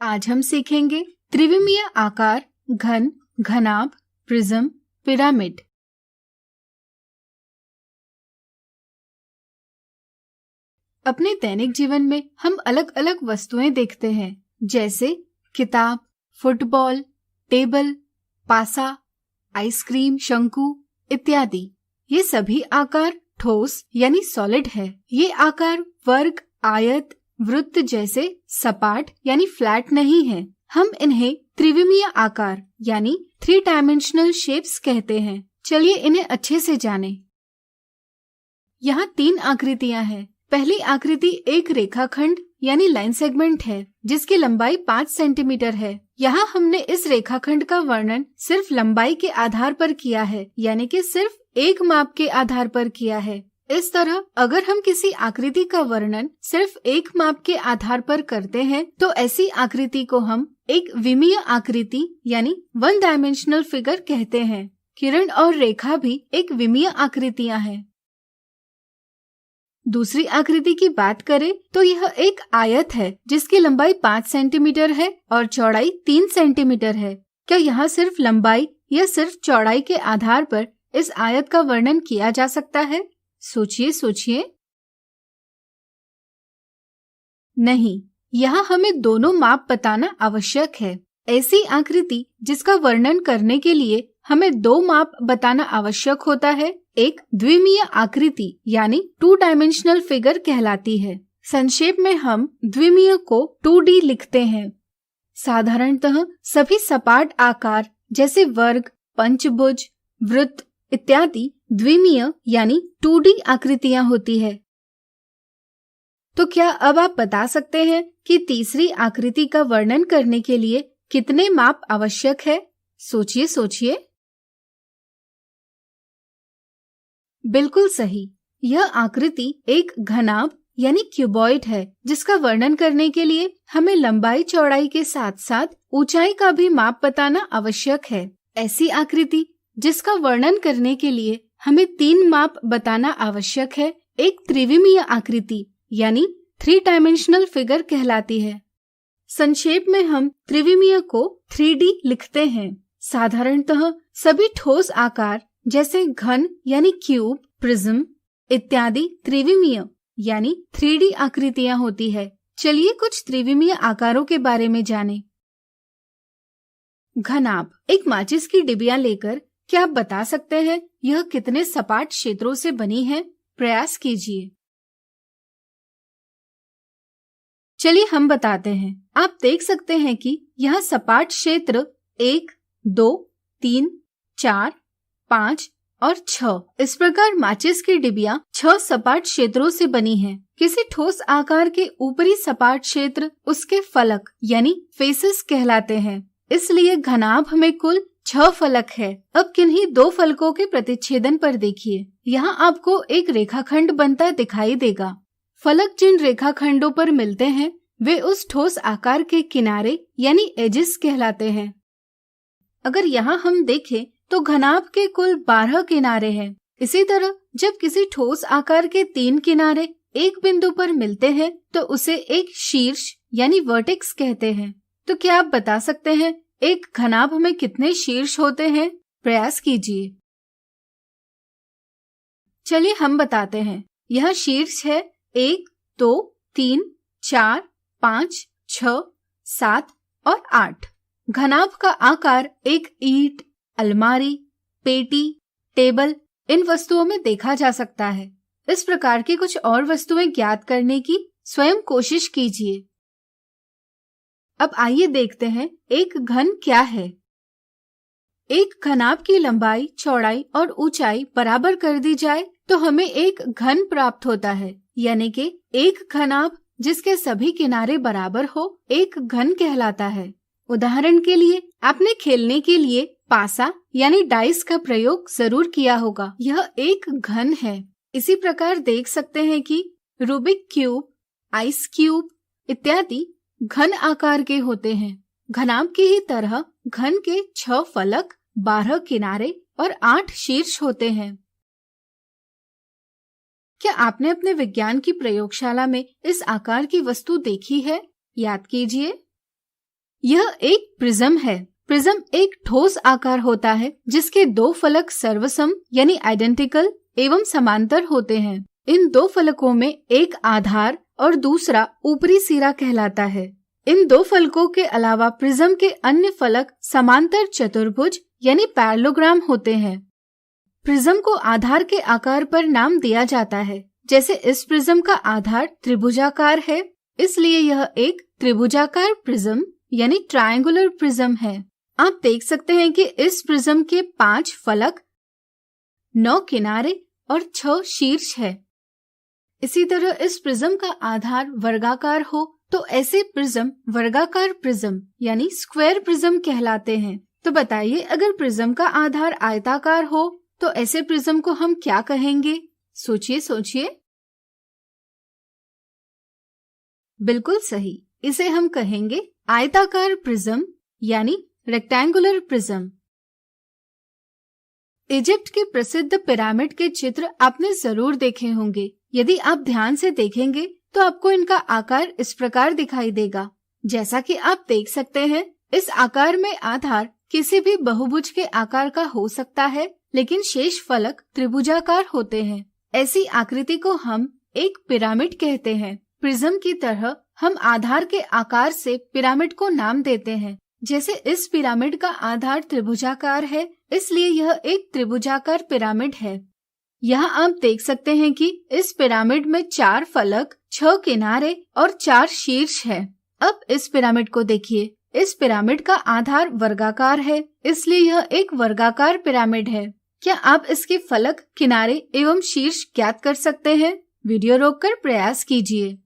आज हम सीखेंगे त्रिविमीय आकार, घन, घनाभ, प्रिज्म, पिरामिड। अपने दैनिक जीवन में हम अलग अलग वस्तुएं देखते हैं, जैसे किताब, फुटबॉल, टेबल, पासा, आइसक्रीम, शंकु इत्यादि। ये सभी आकार ठोस यानी सॉलिड है। ये आकार वर्ग, आयत, वृत्त जैसे सपाट यानी फ्लैट नहीं है। हम इन्हें त्रिविमीय आकार यानी 3 डायमेंशनल शेप्स कहते हैं। चलिए इन्हें अच्छे से जानें। यहाँ 3 आकृतियाँ हैं। पहली आकृति एक रेखाखंड यानी लाइन सेगमेंट है, जिसकी लंबाई 5 सेंटीमीटर है। यहाँ हमने इस रेखाखंड का वर्णन सिर्फ लंबाई के आधार पर किया है, यानी कि सिर्फ एक माप के आधार पर किया है। इस तरह अगर हम किसी आकृति का वर्णन सिर्फ एक माप के आधार पर करते हैं, तो ऐसी आकृति को हम एक विमीय आकृति यानी 1 डायमेंशनल फिगर कहते हैं। किरण और रेखा भी एक विमीय आकृतियां हैं। दूसरी आकृति की बात करें तो यह एक आयत है, जिसकी लंबाई 5 सेंटीमीटर है और चौड़ाई 3 सेंटीमीटर है। क्या यहाँ सिर्फ लंबाई या सिर्फ चौड़ाई के आधार पर इस आयत का वर्णन किया जा सकता है? सोचिए। नहीं, यहाँ हमें दोनों माप बताना आवश्यक है। ऐसी आकृति जिसका वर्णन करने के लिए हमें 2 माप बताना आवश्यक होता है, एक द्विमीय आकृति यानी 2 डायमेंशनल फिगर कहलाती है। संक्षेप में हम द्विमीय को 2D लिखते हैं। साधारणतः सभी सपाट आकार जैसे वर्ग, पंचभुज, वृत्त इत्यादि द्विमीय यानी 2D आकृतियां होती है। तो क्या अब आप बता सकते हैं कि तीसरी आकृति का वर्णन करने के लिए कितने माप आवश्यक है? सोचिए। बिल्कुल सही। यह आकृति एक घनाभ यानी क्यूबॉइड है, जिसका वर्णन करने के लिए हमें लंबाई चौड़ाई के साथ साथ ऊंचाई का भी माप बताना आवश्यक है। ऐसी आकृति जिसका वर्णन करने के लिए हमें 3 माप बताना आवश्यक है, एक त्रिविमीय आकृति यानी 3 डायमेंशनल फिगर कहलाती है। संक्षेप में हम त्रिविमीय को 3D लिखते हैं। साधारणतः सभी ठोस आकार जैसे घन यानी क्यूब, प्रिज्म इत्यादि त्रिविमीय यानी 3D आकृतियां होती है। चलिए कुछ त्रिविमीय आकारों के बारे में जानें। घनाभ। एक माचिस की डिबिया लेकर क्या आप बता सकते हैं यह कितने सपाट क्षेत्रों से बनी है? प्रयास कीजिए। चलिए हम बताते हैं। आप देख सकते हैं कि यह सपाट क्षेत्र 1, 2, 3, 4, 5 और 6। इस प्रकार माचिस की डिबिया 6 सपाट क्षेत्रों से बनी है। किसी ठोस आकार के ऊपरी सपाट क्षेत्र उसके फलक यानी फेसेस कहलाते हैं। इसलिए घनाभ में कुल 6 फलक है। अब किन्हीं 2 फलकों के प्रतिच्छेदन पर देखिए। यहाँ आपको एक रेखाखंड बनता दिखाई देगा। फलक जिन रेखाखंडों पर मिलते हैं वे उस ठोस आकार के किनारे यानी एजेस कहलाते हैं। अगर यहाँ हम देखें तो घनाभ के कुल 12 किनारे हैं। इसी तरह जब किसी ठोस आकार के 3 किनारे एक बिंदु पर मिलते हैं तो उसे एक शीर्ष यानी वर्टेक्स कहते हैं। तो क्या आप बता सकते हैं एक घनाभ में कितने शीर्ष होते हैं? प्रयास कीजिए। चलिए हम बताते हैं। यह शीर्ष है 1, 2, 3, 4, 5, 6, 7 और 8। घनाभ का आकार एक ईंट, अलमारी, पेटी, टेबल इन वस्तुओं में देखा जा सकता है। इस प्रकार की कुछ और वस्तुएं ज्ञात करने की स्वयं कोशिश कीजिए। अब आइए देखते हैं एक घन क्या है। एक घनाभ की लंबाई, चौड़ाई और ऊंचाई बराबर कर दी जाए तो हमें एक घन प्राप्त होता है, यानी कि एक घनाभ जिसके सभी किनारे बराबर हो एक घन कहलाता है। उदाहरण के लिए आपने खेलने के लिए पासा यानी डाइस का प्रयोग जरूर किया होगा। यह एक घन है। इसी प्रकार देख सकते हैं कि रूबिक क्यूब, आइस क्यूब इत्यादि घन आकार के होते हैं। घनाभ की ही तरह घन के 6 फलक, 12 किनारे और 8 शीर्ष होते हैं। क्या आपने अपने विज्ञान की प्रयोगशाला में इस आकार की वस्तु देखी है? याद कीजिए। यह एक प्रिज्म है। प्रिज्म एक ठोस आकार होता है जिसके दो फलक सर्वसम यानी आइडेंटिकल एवं समांतर होते हैं। इन दो फलकों में एक आधार और दूसरा ऊपरी सिरा कहलाता है। इन दो फलकों के अलावा प्रिज्म के अन्य फलक समांतर चतुर्भुज यानी पैरेललोग्राम होते हैं। प्रिज्म को आधार के आकार पर नाम दिया जाता है। जैसे इस प्रिज्म का आधार त्रिभुजाकार है, इसलिए यह एक त्रिभुजाकार प्रिज्म यानी ट्रायंगुलर प्रिज्म है। आप देख सकते हैं कि इस प्रिज्म के 5 फलक, 9 किनारे और 6 शीर्ष है। इसी तरह इस प्रिज्म का आधार वर्गाकार हो तो ऐसे प्रिज्म वर्गाकार प्रिज्म यानी स्क्वायर प्रिज्म कहलाते हैं। तो बताइए, अगर प्रिज्म का आधार आयताकार हो तो ऐसे प्रिज्म को हम क्या कहेंगे? सोचिए। बिल्कुल सही, इसे हम कहेंगे आयताकार प्रिज्म यानी रेक्टेंगुलर प्रिज्म। इजिप्ट के प्रसिद्ध पिरामिड के चित्र आपने जरूर देखे होंगे। यदि आप ध्यान से देखेंगे तो आपको इनका आकार इस प्रकार दिखाई देगा। जैसा कि आप देख सकते हैं, इस आकार में आधार किसी भी बहुभुज के आकार का हो सकता है, लेकिन शेष फलक त्रिभुजाकार होते हैं। ऐसी आकृति को हम एक पिरामिड कहते हैं। प्रिज्म की तरह हम आधार के आकार से पिरामिड को नाम देते हैं। जैसे इस पिरामिड का आधार त्रिभुजाकार है, इसलिए यह एक त्रिभुजाकार पिरामिड है। यहाँ आप देख सकते हैं कि इस पिरामिड में 4 फलक, 6 किनारे और 4 शीर्ष है। अब इस पिरामिड को देखिए। इस पिरामिड का आधार वर्गाकार है, इसलिए यह एक वर्गाकार पिरामिड है। क्या आप इसके फलक, किनारे एवं शीर्ष ज्ञात कर सकते हैं? वीडियो रोककर प्रयास कीजिए।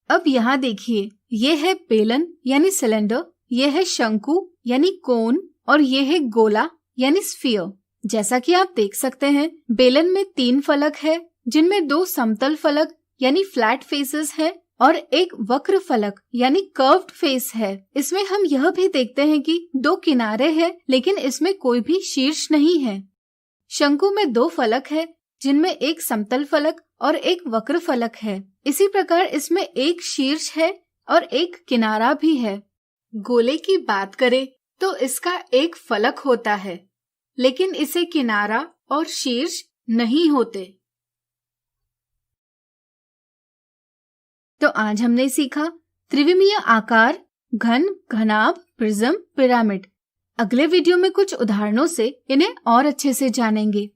अब यहाँ देखिए, ये है बेलन यानी सिलेंडर, ये है शंकु यानी कोन और ये है गोला यानी स्फीयर। जैसा कि आप देख सकते हैं, बेलन में 3 फलक है, जिनमें 2 समतल फलक यानी फ्लैट फेसेस है और एक वक्र फलक यानी कर्व्ड फेस है। इसमें हम यह भी देखते हैं कि 2 किनारे हैं, लेकिन इसमें कोई भी शीर्ष नहीं है। शंकु में 2 फलक है, जिनमें एक समतल फलक और एक वक्र फलक है। इसी प्रकार इसमें एक शीर्ष है और एक किनारा भी है। गोले की बात करें तो इसका एक फलक होता है, लेकिन इसे किनारा और शीर्ष नहीं होते। तो आज हमने सीखा त्रिविमीय आकार, घन, घनाभ, प्रिज्म, पिरामिड। अगले वीडियो में कुछ उदाहरणों से इन्हें और अच्छे से जानेंगे।